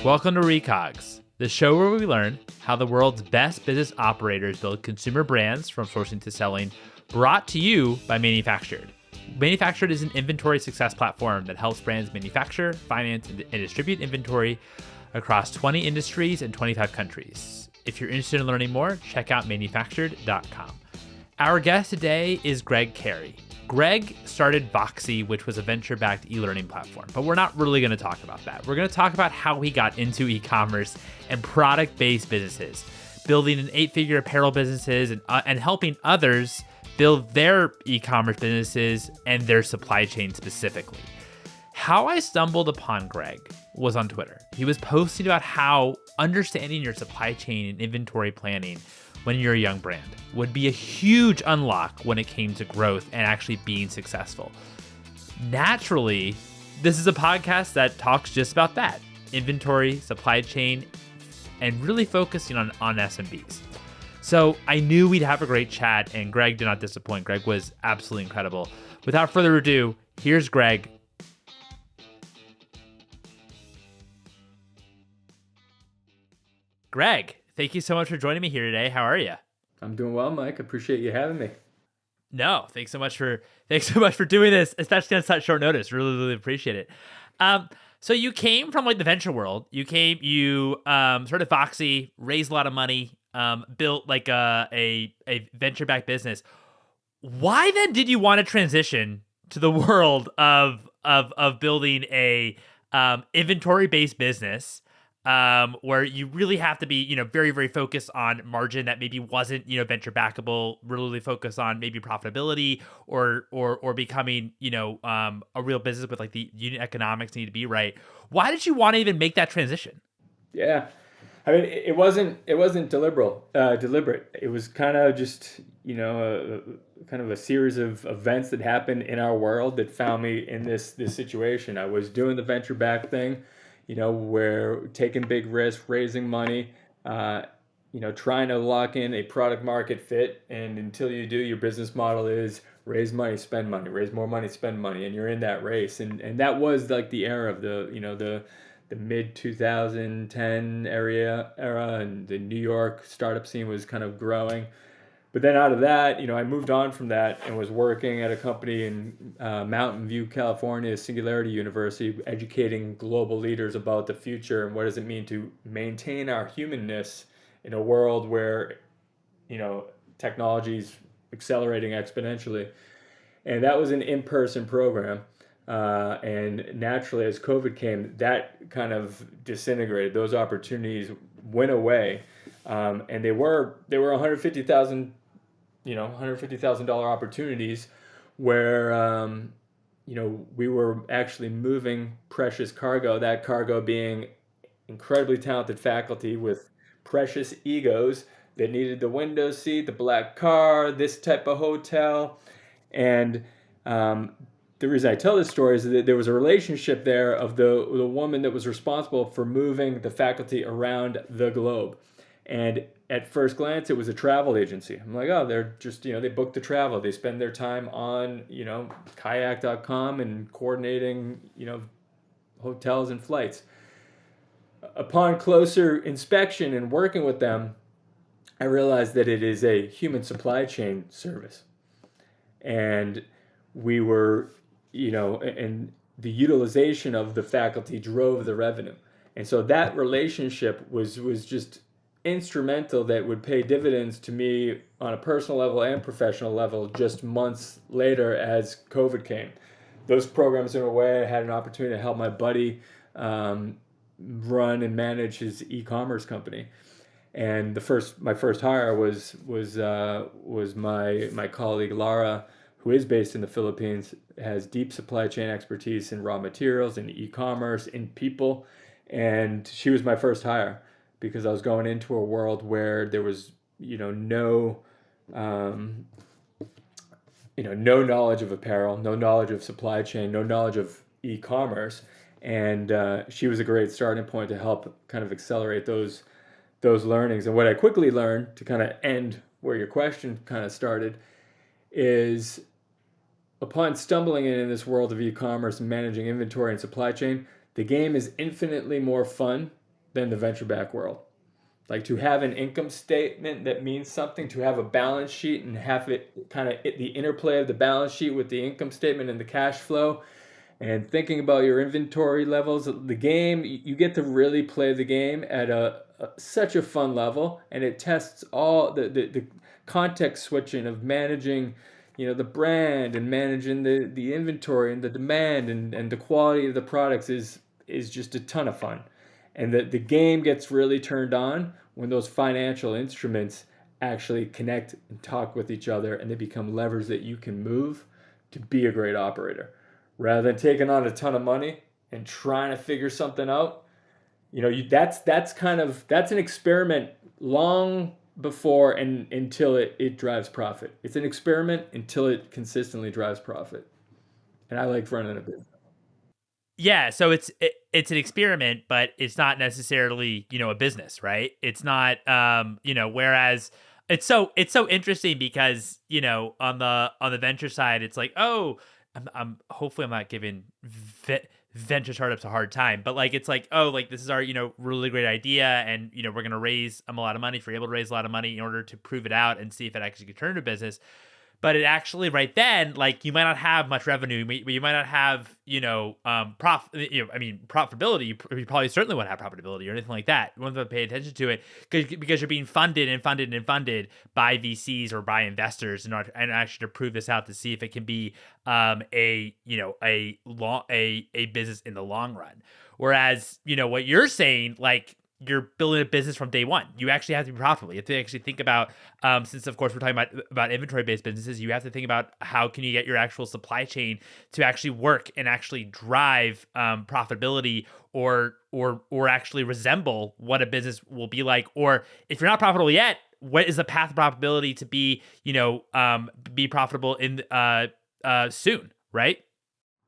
Welcome to Recogs, the show where we learn how the world's best business operators build consumer brands from sourcing to selling, brought to you by Manufactured. Manufactured is an inventory success platform that helps brands manufacture, finance, and distribute inventory across 20 industries and 25 countries. If you're interested in learning more, check out manufactured.com. Our guest today is Gregg Carey. Gregg started Voxy, which was a venture-backed e-learning platform, but we're not really going to talk about that. We're going to talk about how he got into e-commerce and product-based businesses, building an 8-figure apparel businesses and helping others build their e-commerce businesses and their supply chain specifically. How I stumbled upon Gregg was on Twitter. He was posting about how understanding your supply chain and inventory planning when you're a young brand would be a huge unlock when it came to growth and actually being successful. Naturally, this is a podcast that talks just about that: inventory, supply chain, and really focusing on SMBs. So I knew we'd have a great chat, and Gregg did not disappoint. Gregg was absolutely incredible. Without further ado, here's Gregg. Gregg, thank you so much for joining me here today. How are you? I'm doing well, Mike. Appreciate you having me. No, thanks so much for doing this, especially on such short notice. Really appreciate it. So you came from like the venture world. You started Voxy, raised a lot of money, built like a venture-backed business. Why then did you want to transition to the world of building a inventory-based business? Where you really have to be, very, very focused on margin that maybe wasn't, venture backable, really focused on maybe profitability or becoming, a real business with like the unit economics need to be right. Why did you want to even make that transition? Yeah. I mean, it wasn't deliberate. It was kind of just, kind of a series of events that happened in our world that found me in this situation. I was doing the venture back thing, we're taking big risks, raising money, trying to lock in a product market fit. And until you do, your business model is raise money, spend money, raise more money, spend money. And you're in that race. And that was like the era of the mid 2010 era, and the New York startup scene was kind of growing. But then out of that, I moved on from that and was working at a company in Mountain View, California, Singularity University, educating global leaders about the future and what does it mean to maintain our humanness in a world where, technology is accelerating exponentially. And that was an in-person program. And naturally, as COVID came, that kind of disintegrated. Those opportunities went away. And they were $150,000 opportunities where, we were actually moving precious cargo, that cargo being incredibly talented faculty with precious egos that needed the window seat, the black car, this type of hotel. And the reason I tell this story is that there was a relationship there of the woman that was responsible for moving the faculty around the globe. And at first glance, it was a travel agency. I'm like, oh, they're just, they book the travel. They spend their time on, kayak.com and coordinating, hotels and flights. Upon closer inspection and working with them, I realized that it is a human supply chain service. And we were, and the utilization of the faculty drove the revenue. And so that relationship was just instrumental, that would pay dividends to me on a personal level and professional level just months later as COVID came. Those programs in a way, I had an opportunity to help my buddy run and manage his e-commerce company. And my first hire was my colleague Lara, who is based in the Philippines, has deep supply chain expertise in raw materials, in e-commerce, in people. And she was my first hire because I was going into a world where there was, no knowledge of apparel, no knowledge of supply chain, no knowledge of e-commerce. And she was a great starting point to help kind of accelerate those learnings. And what I quickly learned, to kind of end where your question kind of started, is upon stumbling in this world of e-commerce and managing inventory and supply chain, the game is infinitely more fun than the venture back world. Like to have an income statement that means something, to have a balance sheet and have it kind of the interplay of the balance sheet with the income statement and the cash flow, and thinking about your inventory levels, the game, you get to really play the game at such a fun level, and it tests all the context switching of managing, the brand and managing the inventory and the demand and the quality of the products is just a ton of fun. And the game gets really turned on when those financial instruments actually connect and talk with each other, and they become levers that you can move to be a great operator rather than taking on a ton of money and trying to figure something out. That's an experiment long before and until it drives profit. It's an experiment until it consistently drives profit. And I like running a business. Yeah, so it's an experiment, but it's not necessarily, a business, right? It's not, whereas it's so interesting because, on the venture side, it's like, oh, I'm hopefully I'm not giving venture startups a hard time, but like it's like, oh, like this is our, really great idea, and we're gonna raise a lot of money if we're able to raise a lot of money in order to prove it out and see if it actually can turn into business. But it actually right then, like you might not have much revenue, you might not have, profitability. You probably certainly won't have profitability or anything like that. You won't have to pay attention to it because you're being funded and funded and funded by VCs or by investors in order and actually to prove this out to see if it can be a business in the long run. Whereas, what you're saying, like you're building a business from day one. You actually have to be profitable. You have to actually think about, since of course we're talking about inventory-based businesses, you have to think about how can you get your actual supply chain to actually work and actually drive profitability or actually resemble what a business will be like. Or if you're not profitable yet, what is the path of profitability to be profitable in soon, right?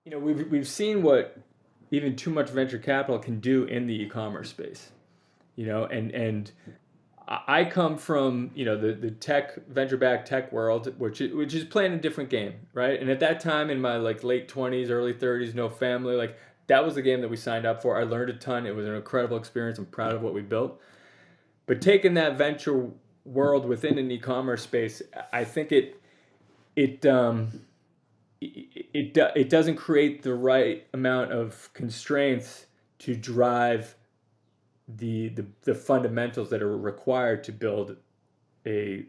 We've seen what even too much venture capital can do in the e-commerce space. And I come from the tech venture backed tech world, which is playing a different game, right? And at that time in my like late 20s, early 30s, no family, like that was the game that we signed up for. I learned a ton. It was an incredible experience. I'm proud of what we built. But taking that venture world within an e-commerce space, I think it doesn't create the right amount of constraints to drive the fundamentals that are required to build a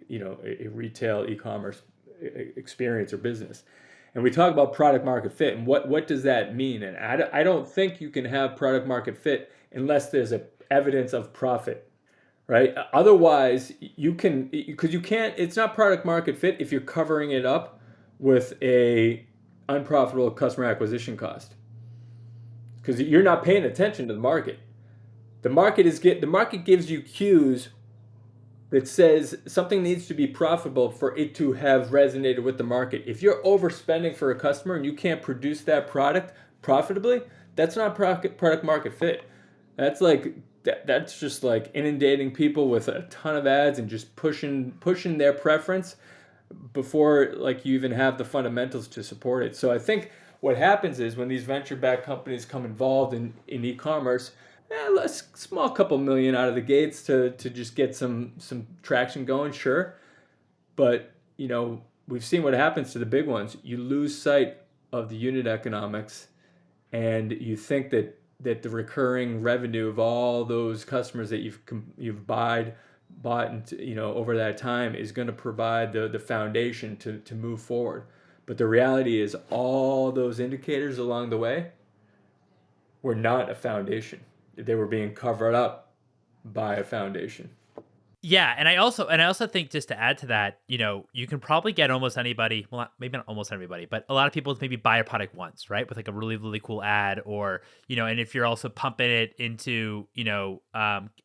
retail e-commerce experience or business. And we talk about product market fit, and what does that mean? And I don't think you can have product market fit unless there's evidence of profit, right? Otherwise, because you can't. It's not product market fit if you're covering it up with a unprofitable customer acquisition cost, because you're not paying attention to the market. The market gives you cues that says something needs to be profitable for it to have resonated with the market. If you're overspending for a customer and you can't produce that product profitably, that's not product market fit. That's just like inundating people with a ton of ads and just pushing their preference before like you even have the fundamentals to support it. So I think what happens is when these venture-backed companies come involved in e-commerce, a small couple million out of the gates to just get some traction going, sure. But we've seen what happens to the big ones. You lose sight of the unit economics, and you think that the recurring revenue of all those customers that you've bought and over that time is going to provide the foundation to move forward. But the reality is all those indicators along the way were not a foundation. They were being covered up by a foundation. Yeah, and I also think, just to add to that, you can probably get almost anybody, well, maybe not almost everybody, but a lot of people to maybe buy a product once, right? With like a really, really cool ad, or, and if you're also pumping it into, into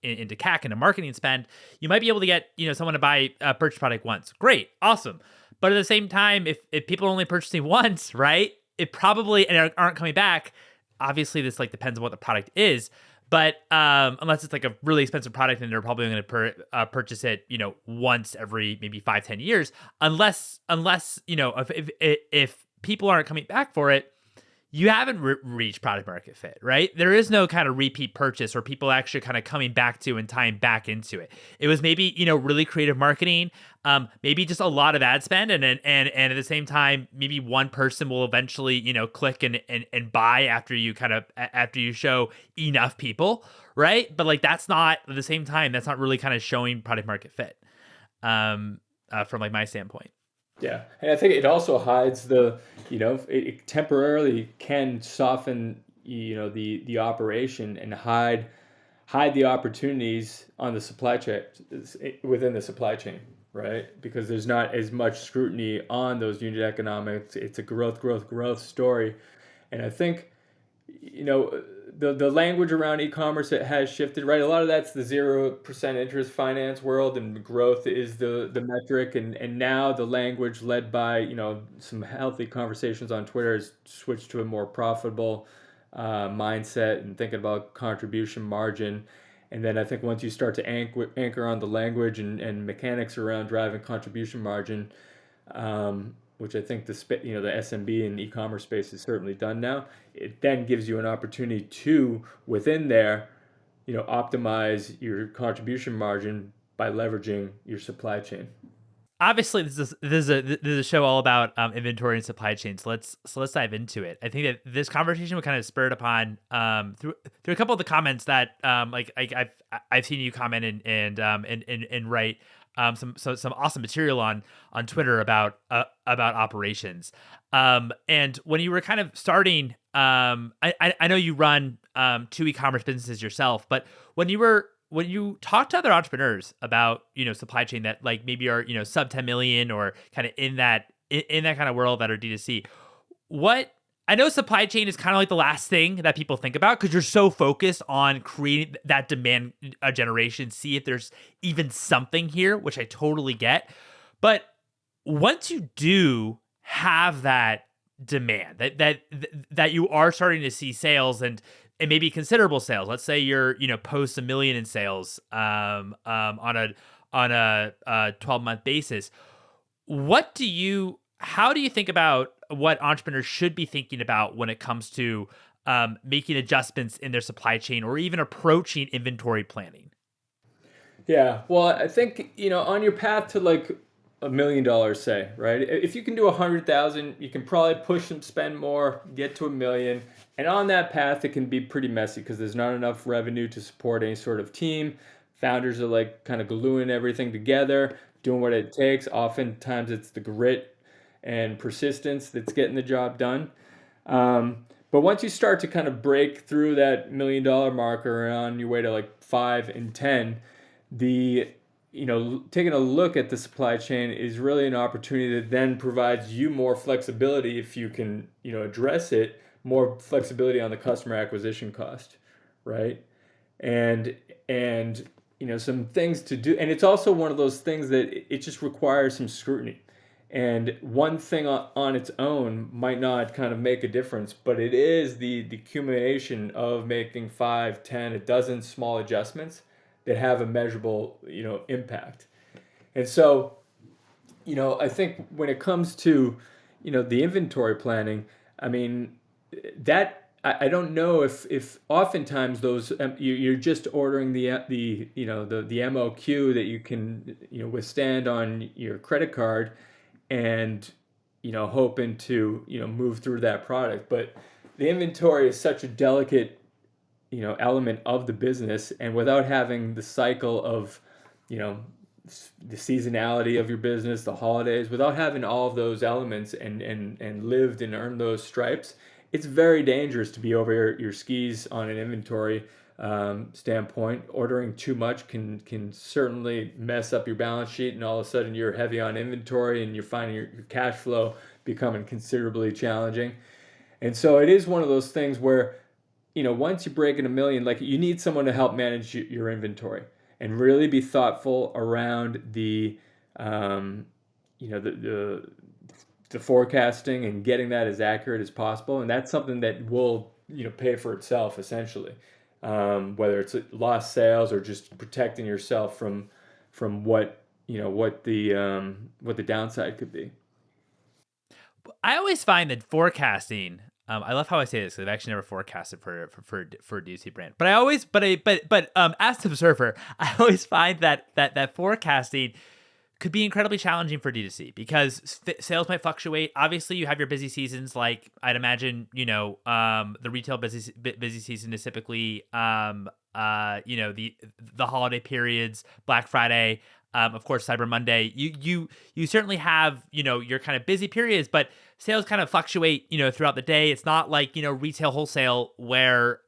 CAC and a marketing spend, you might be able to get, someone to buy a purchase product once. Great. Awesome. But at the same time, if people are only purchasing once, right, it probably, and aren't coming back, obviously this like depends on what the product is. But unless it's like a really expensive product and they're probably going to purchase it, once every maybe 5-10 years, unless if people aren't coming back for it, you haven't reached product market fit, right? There is no kind of repeat purchase or people actually kind of coming back to and tying back into it. It was maybe, really creative marketing, maybe just a lot of ad spend, and at the same time, maybe one person will eventually, click and buy after you show enough people, right? But like that's not at the same time, that's not really kind of showing product market fit, from like my standpoint. Yeah, and I think it also hides the, it temporarily can soften, the operation and hide the opportunities on the supply chain, within the supply chain, right? Because there's not as much scrutiny on those unit economics. It's a growth story, and I think, the language around e-commerce, it has shifted, right? A lot of that's the 0% interest finance world, and growth is the metric, and now the language led by, some healthy conversations on Twitter has switched to a more profitable mindset and thinking about contribution margin. And then I think once you start to anchor on the language and mechanics around driving contribution margin, which I think the SMB and e-commerce space is certainly done now. It then gives you an opportunity to, within there, optimize your contribution margin by leveraging your supply chain. Obviously, this is a show all about inventory and supply chain. So let's dive into it. I think that this conversation was kind of spurred upon through a couple of the comments that I've seen you comment and write some awesome material on Twitter about operations. And when you were kind of starting, I know you run two e-commerce businesses yourself, but when you talk to other entrepreneurs about, supply chain that like maybe are, sub 10 million or kind of in that kind of world that are D2C, what I know supply chain is kind of like the last thing that people think about because you're so focused on creating that demand generation, see if there's even something here, which I totally get. But once you do have that demand, that you are starting to see sales and maybe considerable sales. Let's say you're, post $1 million in sales on a 12-month basis. How do you think about what entrepreneurs should be thinking about when it comes to making adjustments in their supply chain or even approaching inventory planning? Yeah, well, I think, on your path to like $1 million, say, right? If you can do 100,000, you can probably push and spend more, get to $1 million. And on that path, it can be pretty messy because there's not enough revenue to support any sort of team. Founders are like kind of gluing everything together, doing what it takes. Oftentimes, it's the grit and persistence that's getting the job done. But once you start to kind of break through that $1 million marker on your way to like 5 and 10, the taking a look at the supply chain is really an opportunity that then provides you more flexibility if you can, address it, more flexibility on the customer acquisition cost, right? And some things to do, and it's also one of those things that it just requires some scrutiny. And one thing on its own might not kind of make a difference, but it is the accumulation of making 5, 10, a dozen small adjustments that have a measurable, impact. And so, I think when it comes to, the inventory planning, I mean, that I don't know if oftentimes those you're just ordering the MOQ that you can withstand on your credit card, and hoping to move through that product. But the inventory is such a delicate element of the business, and without having the cycle of the seasonality of your business, the holidays, without having all of those elements and lived and earned those stripes, it's very dangerous to be over your skis on an inventory standpoint. Ordering too much can certainly mess up your balance sheet, and all of a sudden you're heavy on inventory and you're finding your cash flow becoming considerably challenging. And so it is one of those things where once you break in $1 million, like you need someone to help manage your inventory and really be thoughtful around the the forecasting and getting that as accurate as possible. And that's something that will pay for itself essentially, whether it's lost sales or just protecting yourself from what what the downside could be. I always find that forecasting I love how I say this because I've actually never forecasted for a D2C brand, but I always, but as an observer, I always find that forecasting could be incredibly challenging for D2C because sales might fluctuate. Obviously, you have your busy seasons, like I'd imagine, the retail busy season is typically, the holiday periods, Black Friday, of course, Cyber Monday. You certainly have, your kind of busy periods, but sales kind of fluctuate, throughout the day. It's not like, retail wholesale where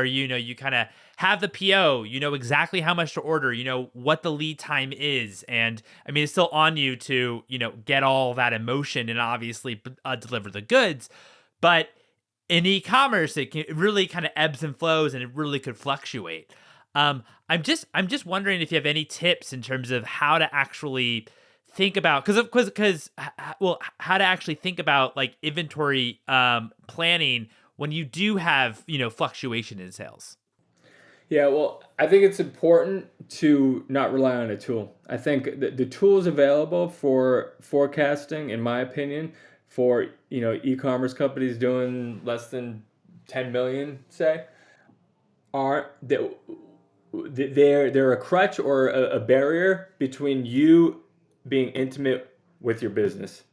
you kind of have the PO, you know exactly how much to order, you know what the lead time is. And I mean, it's still on you to, get all that emotion and obviously deliver the goods. But in e-commerce, it really kind of ebbs and flows and it really could fluctuate. I'm just wondering if you have any tips in terms of how to actually think about, how to actually think about like inventory planning when you do have, fluctuation in sales. Yeah, well, I think it's important to not rely on a tool. I think the tools available for forecasting, in my opinion, for e-commerce companies doing less than 10 million, say, are they're a crutch or a barrier between you being intimate with your business.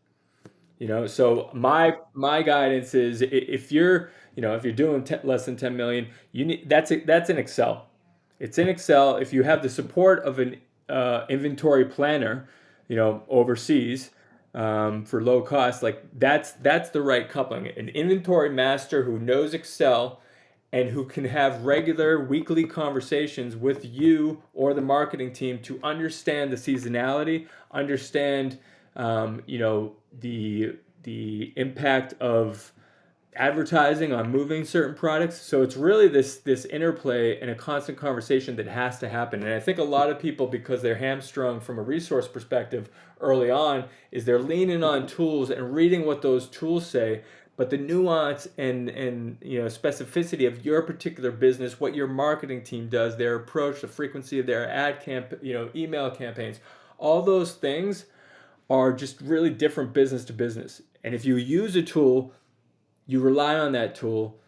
So my guidance is, if you're if you're doing less than 10 million, you need that's in Excel. It's in Excel. If you have the support of an inventory planner, overseas, for low cost, like that's the right coupling. An inventory master who knows Excel and who can have regular weekly conversations with you or the marketing team to understand the seasonality, understand the impact of advertising on moving certain products. So it's really this interplay and a constant conversation that has to happen. And I think a lot of people, because they're hamstrung from a resource perspective early on, is they're leaning on tools and reading what those tools say. But the nuance and specificity of your particular business, what your marketing team does, their approach, the frequency of their email campaigns, all those things are just really different business to business. And if you use a tool, you rely on that tool,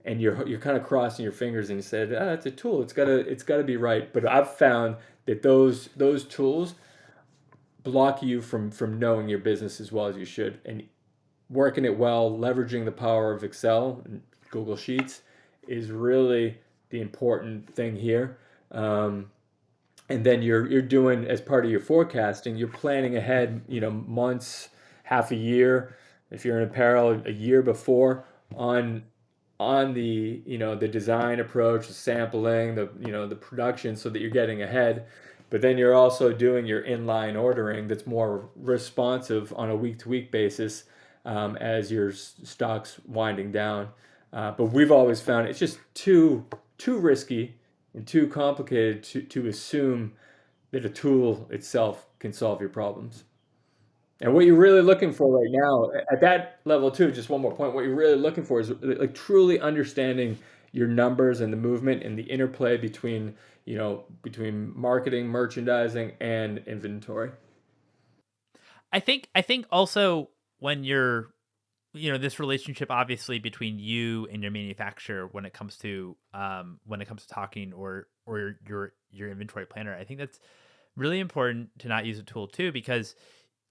and you're kind of crossing your fingers and you said, it's a tool, it's gotta be right. But I've found that those tools block you from knowing your business as well as you should, and working it well, leveraging the power of Excel and Google Sheets is really the important thing here. And then you're doing, as part of your forecasting, you're planning ahead, months, half a year, if you're in apparel, a year before, on the design approach, the sampling, the production, so that you're getting ahead. But then you're also doing your inline ordering that's more responsive on a week to week basis, as your stock's winding down. But we've always found it's just too risky and too complicated to assume that a tool itself can solve your problems. And what you're really looking for right now, at that level too, just one more point, what you're really looking for is like truly understanding your numbers and the movement and the interplay between marketing, merchandising, and inventory. I think also when you're, this relationship obviously between you and your manufacturer when it comes to talking or your inventory planner, I think that's really important to not use a tool too, because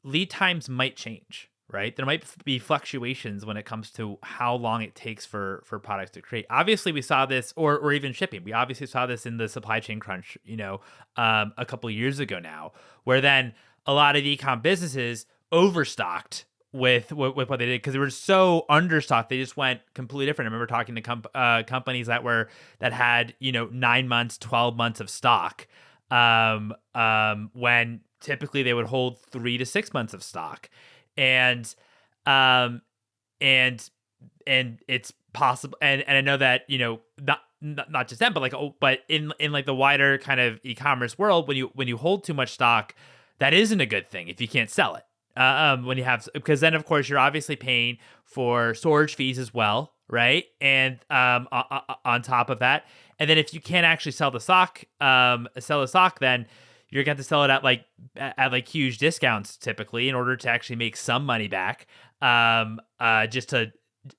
lead times might change, right? There might be fluctuations when it comes to how long it takes for products to create. Obviously, we saw this, or even shipping. We obviously saw this in the supply chain crunch, a couple of years ago now, where then a lot of e-com businesses overstocked with what they did because they were so understocked. They just went completely different. I remember talking to companies that had 9 months, 12 months of stock, when typically they would hold 3 to 6 months of stock, and um and it's possible, and I know that not just them, but but in like the wider kind of e-commerce world, when you hold too much stock, that isn't a good thing if you can't sell it. When you have, because then of course you're obviously paying for storage fees as well, right? And on top of that, and then if you can't actually sell the stock, then you're going to sell it at huge discounts typically in order to actually make some money back. Just to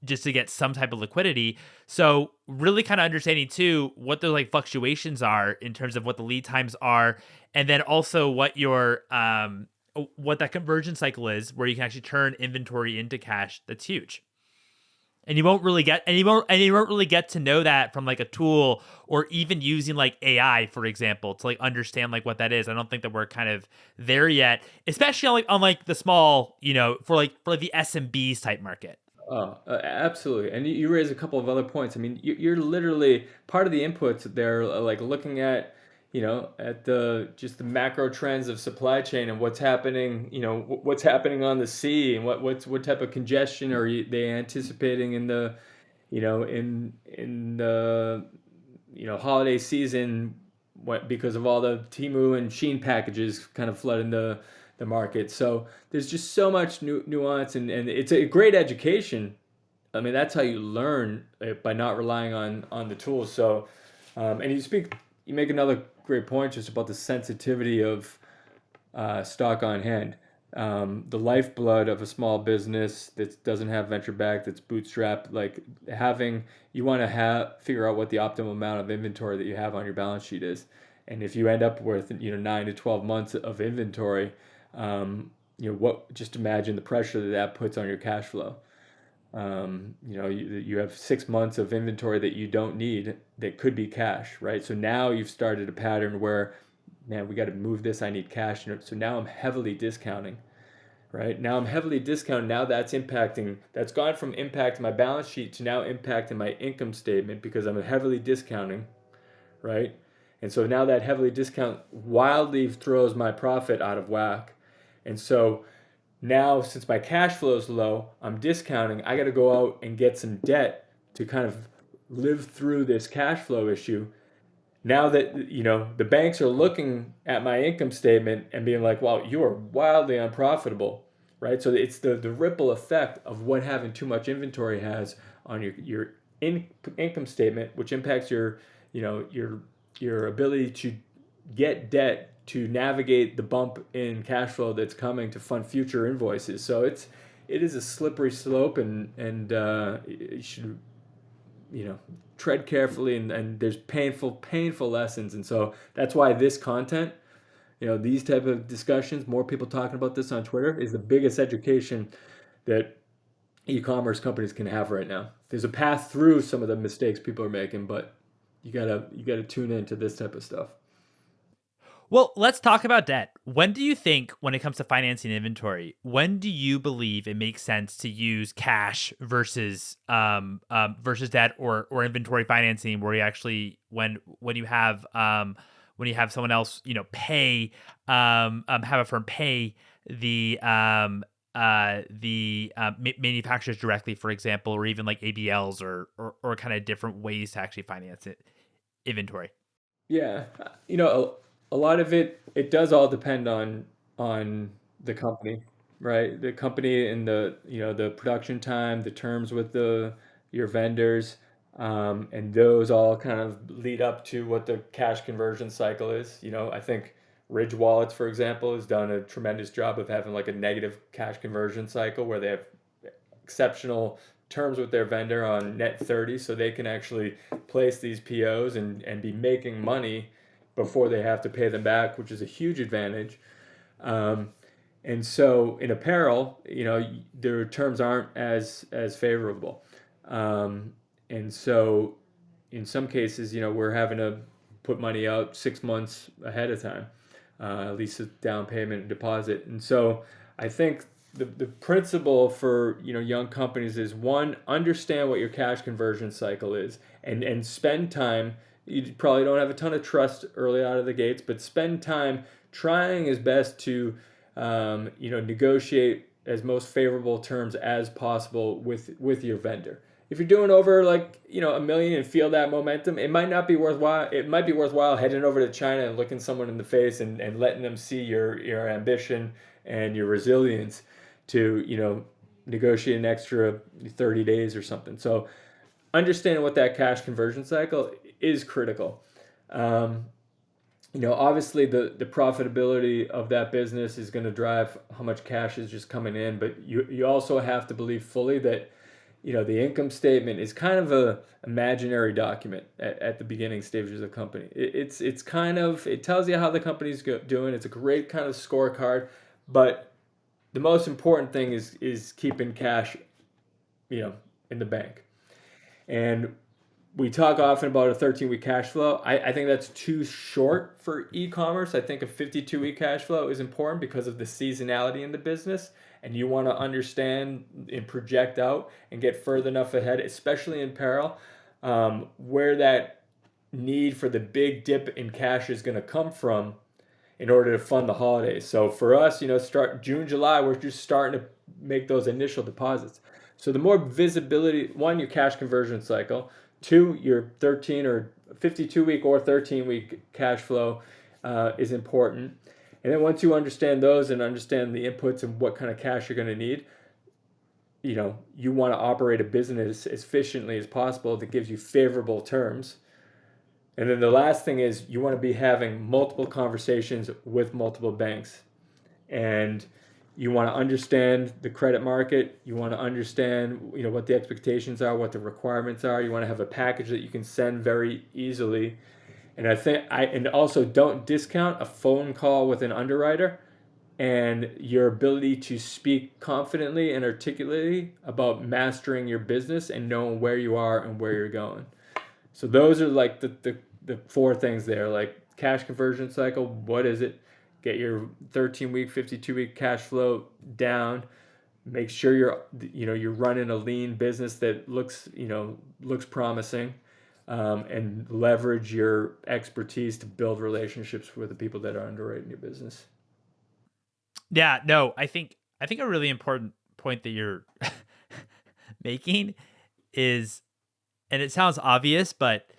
just to get some type of liquidity. So really kind of understanding too what the like fluctuations are in terms of what the lead times are, and then also what that conversion cycle is, where you can actually turn inventory into cash. That's huge. And you won't really get to know that from like a tool or even using like AI, for example, to like understand like what that is. I don't think that we're kind of there yet, especially on like the small, for like the SMBs type market. Oh, absolutely. And you raise a couple of other points. I mean, you're literally part of the inputs there, like looking at, at the just the macro trends of supply chain and what's happening, what's happening on the sea and what type of congestion are they anticipating in the, in the, holiday season, because of all the Temu and Sheen packages kind of flooding the market. So there's just so much nuance, and it's a great education. I mean, that's how you learn, by not relying on the tools. So, and you make another great point just about the sensitivity of stock on hand. The lifeblood of a small business that doesn't have venture back, that's bootstrapped, like you want to figure out what the optimal amount of inventory that you have on your balance sheet is. And if you end up with 9 to 12 months of inventory, just imagine the pressure that puts on your cash flow. You have 6 months of inventory that you don't need that could be cash, right? So now you've started a pattern where, man, we got to move this. I need cash. So now I'm heavily discounting, right? Now I'm heavily discounting. Now that's gone from impacting my balance sheet to now impacting my income statement because I'm heavily discounting, right? And so now that heavily discount wildly throws my profit out of whack. And so now, since my cash flow is low, I'm discounting. I got to go out and get some debt to kind of live through this cash flow issue. Now that the banks are looking at my income statement and being like, "Wow, you are wildly unprofitable," right? So it's the ripple effect of what having too much inventory has on your income statement, which impacts your ability to get debt to navigate the bump in cash flow that's coming to fund future invoices. So it is a slippery slope, and you should tread carefully, and there's painful lessons. And so that's why this content, these type of discussions, more people talking about this on Twitter, is the biggest education that e-commerce companies can have right now. There's a path through some of the mistakes people are making, but you gotta tune into this type of stuff. Well, let's talk about debt. When do you think, when it comes to financing inventory, when do you believe it makes sense to use cash versus debt or inventory financing, where you actually when you have someone else pay have a firm pay the manufacturers directly, for example, or even like ABLs or kind of different ways to actually finance it inventory? Yeah, a lot of it does all depend on the company, right? The company and the production time, the terms with your vendors, and those all kind of lead up to what the cash conversion cycle is. I think Ridge Wallets, for example, has done a tremendous job of having like a negative cash conversion cycle where they have exceptional terms with their vendor on net 30, so they can actually place these POs and be making money before they have to pay them back, which is a huge advantage. Um, and so in apparel, their terms aren't as favorable. And so in some cases, we're having to put money out 6 months ahead of time, at least a down payment and deposit. And so I think the principle for young companies is, one, understand what your cash conversion cycle is, and spend time. You probably don't have a ton of trust early out of the gates, but spend time trying as best to negotiate as most favorable terms as possible with your vendor. If you're doing over like $1 million and feel that momentum, it might not be worthwhile. It might be worthwhile heading over to China and looking someone in the face and letting them see your ambition and your resilience to negotiate an extra 30 days or something. So understanding what that cash conversion cycle is critical. Obviously the profitability of that business is going to drive how much cash is just coming in, but you also have to believe fully that the income statement is kind of a imaginary document at the beginning stages of the company. It's kind of, it tells you how the company's doing. It's a great kind of scorecard, but the most important thing is keeping cash, in the bank. And we talk often about a 13-week cash flow. I think that's too short for e-commerce. I think a 52-week cash flow is important because of the seasonality in the business. And you want to understand and project out and get further enough ahead, especially in apparel, where that need for the big dip in cash is going to come from in order to fund the holidays. So for us, start June, July, we're just starting to make those initial deposits. So the more visibility, one, your cash conversion cycle, two, your 13 or 52-week or 13-week cash flow is important. And then once you understand those and understand the inputs and what kind of cash you're going to need, you want to operate a business as efficiently as possible that gives you favorable terms. And then the last thing is you want to be having multiple conversations with multiple banks. And you want to understand the credit market. You want to understand, what the expectations are, what the requirements are. You want to have a package that you can send very easily. And and also don't discount a phone call with an underwriter and your ability to speak confidently and articulately about mastering your business and knowing where you are and where you're going. So those are like the four things there, like cash conversion cycle. What is it? Get your 13-week, 52-week cash flow down. Make sure you're running a lean business that looks promising, and leverage your expertise to build relationships with the people that are underwriting your business. Yeah, no, I think a really important point that you're making is, and it sounds obvious, but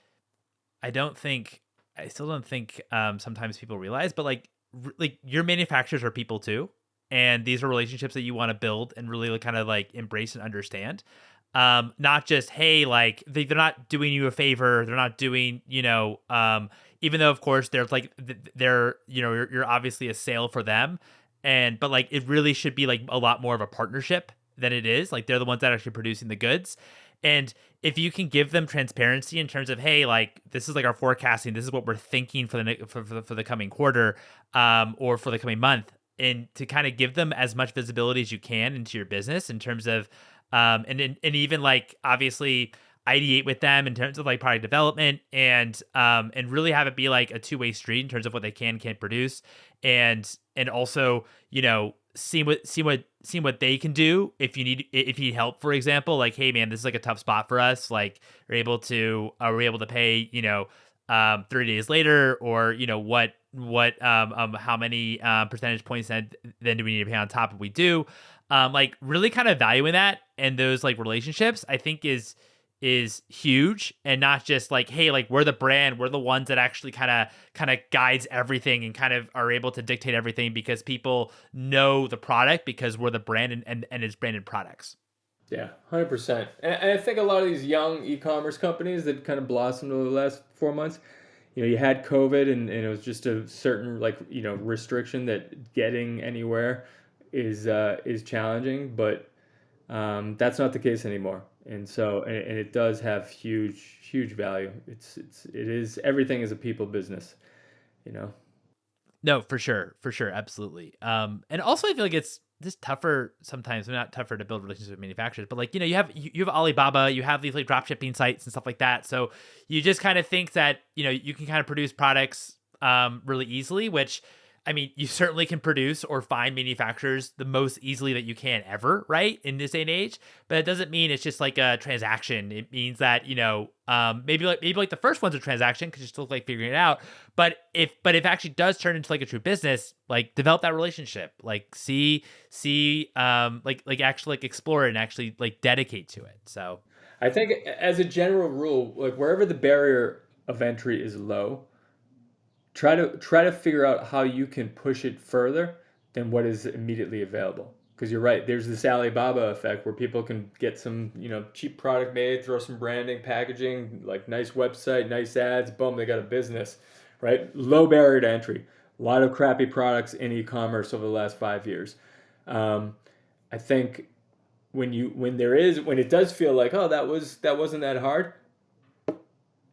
I still don't think sometimes people realize, but like your manufacturers are people too, and these are relationships that you want to build and really kind of like embrace and understand. Not just, hey, like they're not doing you a favor, they're not doing, even though of course there's like they're, you're obviously a sale for them, but like it really should be like a lot more of a partnership than it is. Like they're the ones that are actually producing the goods. And if you can give them transparency in terms of, hey, like this is like our forecasting, this is what we're thinking for for the coming quarter, or for the coming month, and to kind of give them as much visibility as you can into your business in terms of, and even like obviously ideate with them in terms of like product development, and really have it be like a two-way street in terms of what they can't produce, and also, seeing what they can do if you need help, for example, like, hey man, this is like a tough spot for us, like are we able to pay, 30 days later, or what how many percentage points then do we need to pay on top if we do, like really kind of valuing that, and those like relationships I think is huge, and not just like, hey, like we're the brand, we're the ones that actually kind of guides everything and kind of are able to dictate everything because people know the product because we're the brand, and it's branded products. Yeah, 100%. And I think a lot of these young e-commerce companies that kind of blossomed over the last 4 months, you had COVID, and it was just a certain like, restriction that getting anywhere is challenging, but that's not the case anymore. And so, and it does have huge value. It is everything is a people business, you know. No, for sure, absolutely. And also I feel like it's just tougher sometimes. Not tougher to build relationships with manufacturers, but like, you have Alibaba, you have these like drop shipping sites and stuff like that. So you just kind of think that you can kind of produce products really easily, which, I mean, you certainly can produce or find manufacturers the most easily that you can ever, right, in this day and age. But it doesn't mean it's just like a transaction. It means that maybe like the first one's a transaction because you're still like figuring it out. But if it actually does turn into like a true business, like develop that relationship, like see like actually like explore it and actually like dedicate to it. So I think as a general rule, like wherever the barrier of entry is low, try to figure out how you can push it further than what is immediately available. Because you're right, there's this Alibaba effect where people can get some, cheap product made, throw some branding, packaging, like nice website, nice ads, boom, they got a business, right? Low barrier to entry. A lot of crappy products in e-commerce over the last 5 years. I think when it does feel like, oh, that wasn't that hard,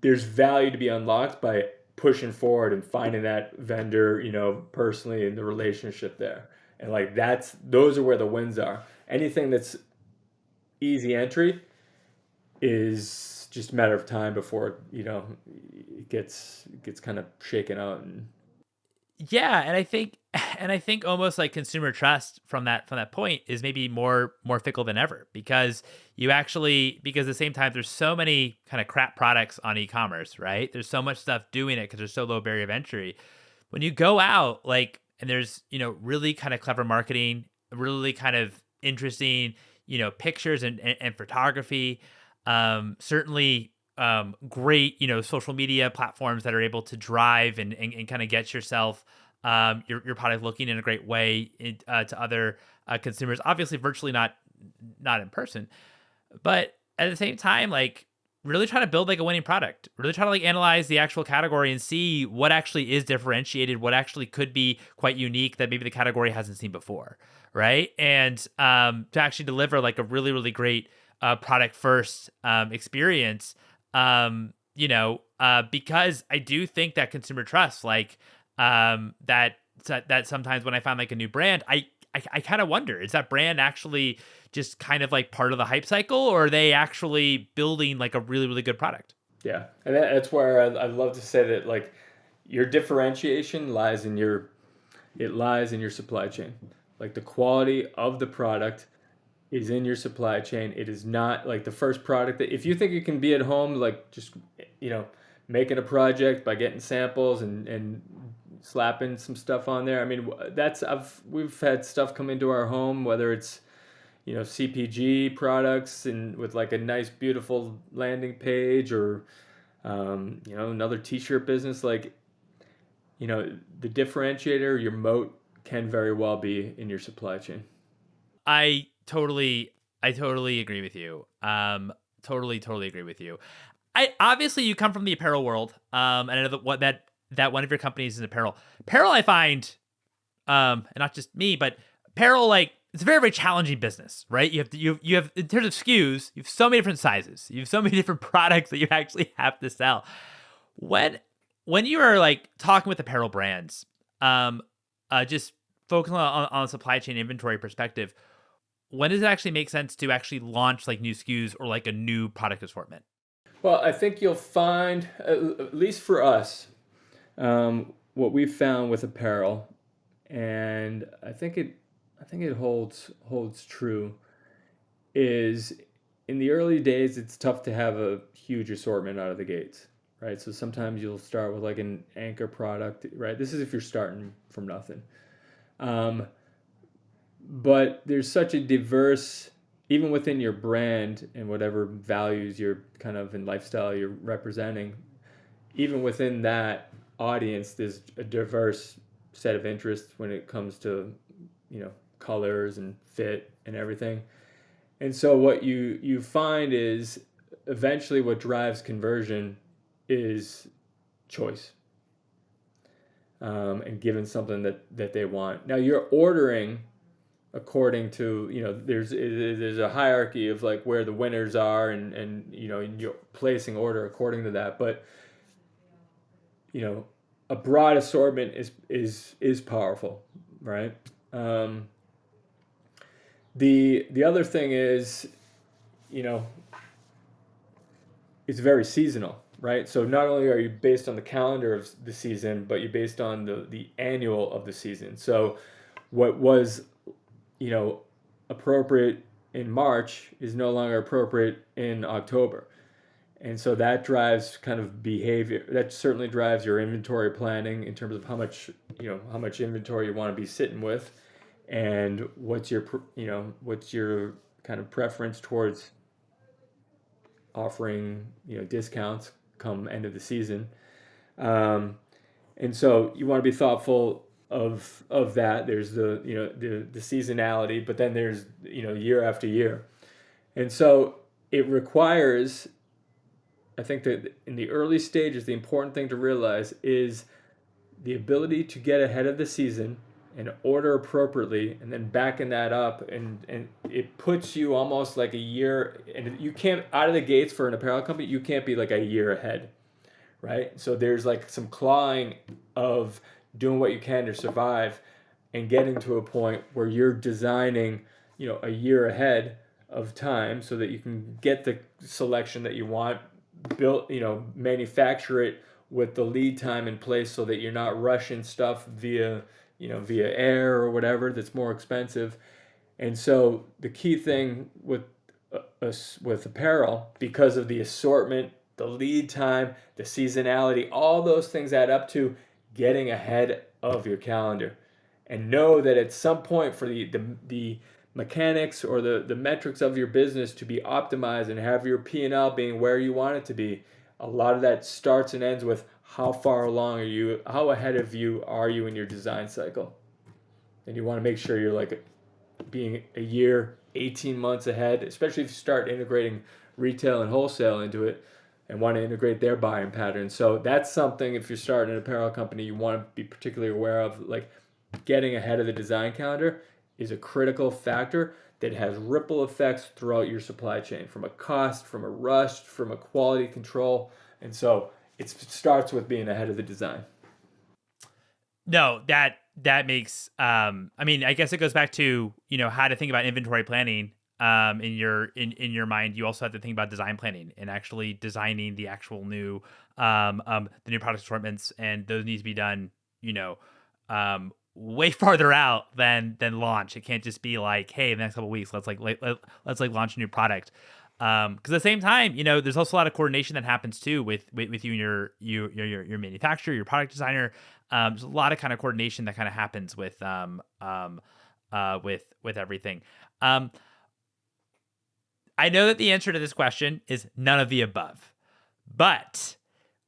there's value to be unlocked by pushing forward and finding that vendor, personally, in the relationship there. And like those are where the wins are. Anything that's easy entry is just a matter of time before, it gets kind of shaken out. And Yeah, and I think almost like consumer trust from that point is maybe more fickle than ever, because because at the same time there's so many kind of crap products on e-commerce, right? There's so much stuff doing it because there's so low barrier of entry. When you go out, like, and there's, really kind of clever marketing, really kind of interesting, pictures and photography, certainly great, social media platforms that are able to drive and kind of get yourself, your product looking in a great way to other consumers. Obviously, virtually not in person, but at the same time, like, really try to build like a winning product. Really try to like analyze the actual category and see what actually is differentiated, what actually could be quite unique that maybe the category hasn't seen before, right? And to actually deliver like a really really great product first experience. Because I do think that consumer trust, like, that sometimes when I find like a new brand, I kind of wonder, is that brand actually just kind of like part of the hype cycle, or are they actually building like a really really good product? yeah, and that's where I love to say that, like, your differentiation lies in your supply chain. Like, the quality of the product is in your supply chain. It is not like the first product that, if you think you can be at home, like, just, you know, making a project by getting samples and slapping some stuff on there. I mean, we've had stuff come into our home, whether it's, CPG products and with like a nice, beautiful landing page, or, another t-shirt business. Like, the differentiator, your moat, can very well be in your supply chain. I totally, I totally agree with you. Totally agree with you. I obviously you come from the apparel world. And I know that one of your companies is apparel. Apparel, I find, and not just me, but apparel, like, it's a very very challenging business, right? You have in terms of SKUs, you have so many different sizes, you have so many different products that you actually have to sell. When when you are like talking with apparel brands, um, just focusing on supply chain inventory perspective, when does it actually make sense to actually launch like new SKUs or like a new product assortment? Well, I think you'll find, at least for us, what we've found with apparel, and I think it holds true, is in the early days it's tough to have a huge assortment out of the gates, right? So sometimes you'll start with like an anchor product, right? This is if you're starting from nothing. Um, but there's such a diverse, even within your brand and whatever values you're kind of in lifestyle you're representing, even within that audience, there's a diverse set of interests when it comes to, colors and fit and everything. And so what you find is, eventually what drives conversion is choice, and given something that they want. Now you're ordering according to, there's a hierarchy of like where the winners are, and you're placing order according to that. But, a broad assortment is powerful, right? Um, the other thing is, you know, it's very seasonal, right? So not only are you based on the calendar of the season, but you're based on the annual of the season. So what was, you know, appropriate in March is no longer appropriate in October. And so that drives kind of behavior. That certainly drives your inventory planning in terms of how much inventory you want to be sitting with, and what's your kind of preference towards offering, discounts come end of the season. Um, and so you want to be thoughtful of that. There's the seasonality, but then there's, year after year. And so it requires, I think that in the early stages, the important thing to realize is the ability to get ahead of the season and order appropriately, and then backing that up, and it puts you almost like a year, and you can't, out of the gates for an apparel company, you can't be like a year ahead, right? So there's like some clawing of doing what you can to survive and getting to a point where you're designing, a year ahead of time so that you can get the selection that you want built, manufacture it with the lead time in place so that you're not rushing stuff via air or whatever that's more expensive. And so the key thing with apparel, because of the assortment, the lead time, the seasonality, all those things add up to getting ahead of your calendar. And know that at some point, for the mechanics or the metrics of your business to be optimized and have your P&L being where you want it to be, a lot of that starts and ends with how far along are you, how ahead of you are you in your design cycle. And you want to make sure you're like being a year, 18 months ahead, especially if you start integrating retail and wholesale into it and want to integrate their buying patterns. So that's something, if you're starting an apparel company, you want to be particularly aware of. Like, getting ahead of the design calendar is a critical factor that has ripple effects throughout your supply chain, from a cost, from a rush, from a quality control. And so it starts with being ahead of the design. No, that makes I mean, I guess it goes back to, how to think about inventory planning in your mind. You also have to think about design planning and actually designing the actual new the new product assortments, and those need to be done, way farther out than launch. It can't just be like, hey, in the next couple of weeks, let's launch a new product. Because at the same time, there's also a lot of coordination that happens too with you and your manufacturer, your product designer. There's a lot of kind of coordination that kind of happens with everything. I know that the answer to this question is none of the above, but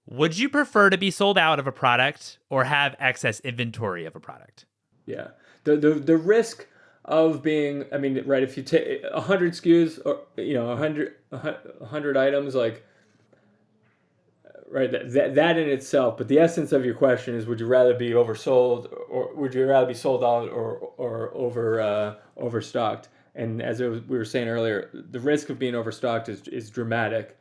would you prefer to be sold out of a product or have excess inventory of a product? Yeah. The risk of being, I mean, right, if you take 100 SKUs or, 100 items, like, right, that in itself, but the essence of your question is, would you rather be oversold, or would you rather be sold out, or overstocked? And as we were saying earlier, the risk of being overstocked is dramatic.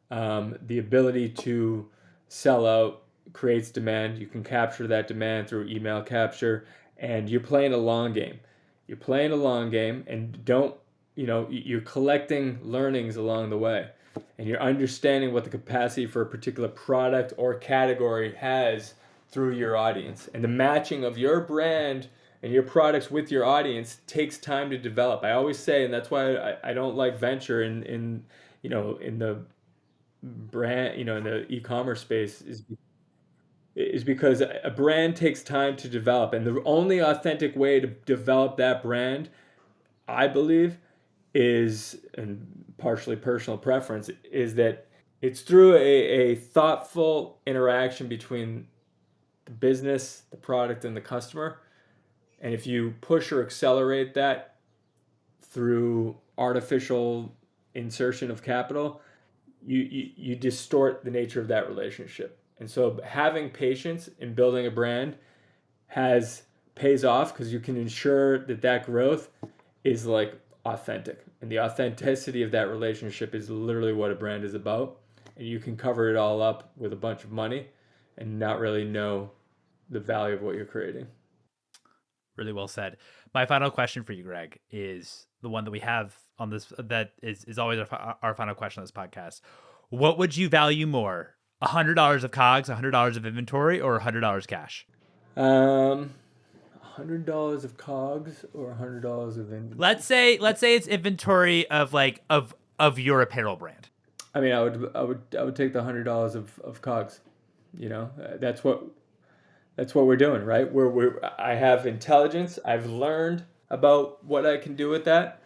The ability to sell out creates demand. You can capture that demand through email capture, and you're playing a long game. You're playing a long game, and you're collecting learnings along the way, and you're understanding what the capacity for a particular product or category has through your audience. And the matching of your brand and your products with your audience takes time to develop. I always say, and that's why I don't like venture in the brand, in the e-commerce space, is because a brand takes time to develop, and the only authentic way to develop that brand, I believe, is, and partially personal preference, is that it's through a thoughtful interaction between the business, the product, and the customer. And if you push or accelerate that through artificial insertion of capital, you distort the nature of that relationship. And so having patience in building a brand pays off, because you can ensure that growth is like authentic, and the authenticity of that relationship is literally what a brand is about. And you can cover it all up with a bunch of money and not really know the value of what you're creating. Really well said. My final question for you, Gregg, is the one that we have on this, that is always our final question on this podcast. What would you value more? $100 of COGS, $100 of inventory, or $100 cash? $100 of COGS or $100 of inventory? Let's say it's inventory of of your apparel brand. I mean, I would take the $100 of COGS. That's what we're doing, right? I have intelligence. I've learned about what I can do with that,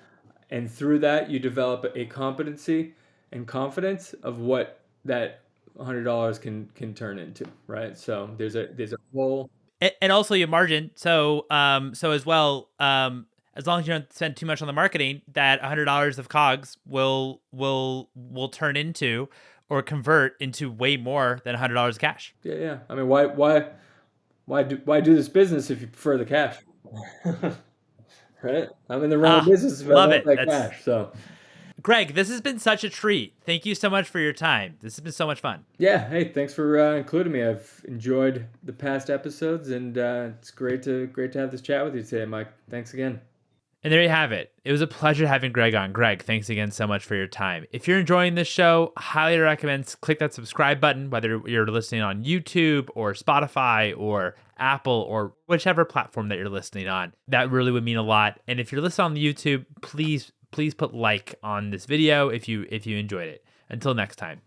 and through that, you develop a competency and confidence of what that $100 can turn into, right? So there's a whole. And also your margin. So as well, as long as you don't spend too much on the marketing, that $100 of COGS will turn into or convert into way more than $100 cash. Yeah. I mean, why do this business if you prefer the cash? Right? I'm in the wrong Ah, business if I love want it. that That's cash. So, Gregg. This has been such a treat. Thank you so much for your time. This has been so much fun. yeah, hey, thanks for including me. I've enjoyed the past episodes, and it's great to have this chat with you today, Mike. Thanks again. And there you have it. It was a pleasure having Gregg on. Gregg, thanks again so much for your time. If you're enjoying this show, highly recommend click that subscribe button, whether you're listening on YouTube or Spotify or Apple or whichever platform that you're listening on. That really would mean a lot. And if you're listening on YouTube, please put like on this video if you enjoyed it. Until next time.